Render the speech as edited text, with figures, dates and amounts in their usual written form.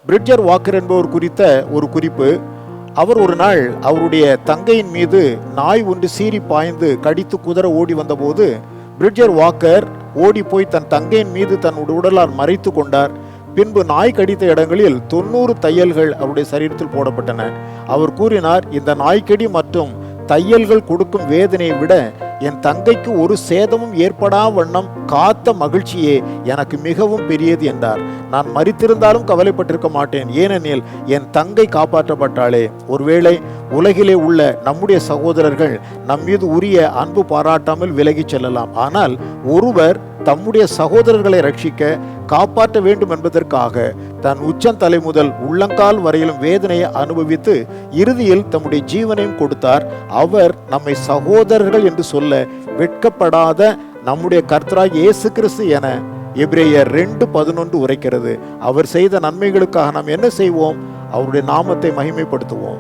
பிரிட்ஜர் Walker என்பவர் குறித்த ஒரு குறிப்பு. அவர் ஒரு நாள் அவருடைய தங்கையின் மீது நாய் ஒன்று சீறி பாய்ந்து கடித்து குதற ஓடி வந்தபோது பிரிட்ஜர் வாக்கர் ஓடி போய் தன் தங்கையின் மீது தன் உடலால் மறைத்து கொண்டார். பின்பு நாய் கடித்த இடங்களில் 90 தையல்கள் அவருடைய சரீரத்தில் போடப்பட்டன. அவர் கூறினார், இந்த நாய்க்கடி மற்றும் தையல்கள் கொடுக்கும் வேதனையை விட என் தங்கைக்கு ஒரு சேதமும் ஏற்படா வண்ணம் காத்த மகிழ்ச்சியே எனக்கு மிகவும் பெரியது என்றார். நான் மரித்திருந்தாலும் கவலைப்பட்டிருக்க மாட்டேன், ஏனெனில் என் தங்கை காப்பாற்றப்பட்டாளே. ஒருவேளை உலகிலே உள்ள நம்முடைய சகோதரர்கள் நம் மீது உரிய அன்பு பாராட்டாமல் விலகி செல்லலாம். ஆனால் ஒருவர் தம்முடைய சகோதரர்களை ரட்சிக்க காப்பாற்ற வேண்டும் என்பதற்காக தன் உச்சந்தலை முதல் உள்ளங்கால் வரையிலும் வேதனையை அனுபவித்து இறுதியில் தம்முடைய ஜீவனையும் கொடுத்தார். அவர் நம்மை சகோதரர்கள் என்று சொல்ல வெட்கப்படாத நம்முடைய கர்த்தராகிய இயேசு கிறிஸ்து என எபிரேயர் 2:11 உரைக்கிறது. அவர் செய்த நன்மைகளுக்காக நாம் என்ன செய்வோம்? அவருடைய நாமத்தை மகிமைப்படுத்துவோம்.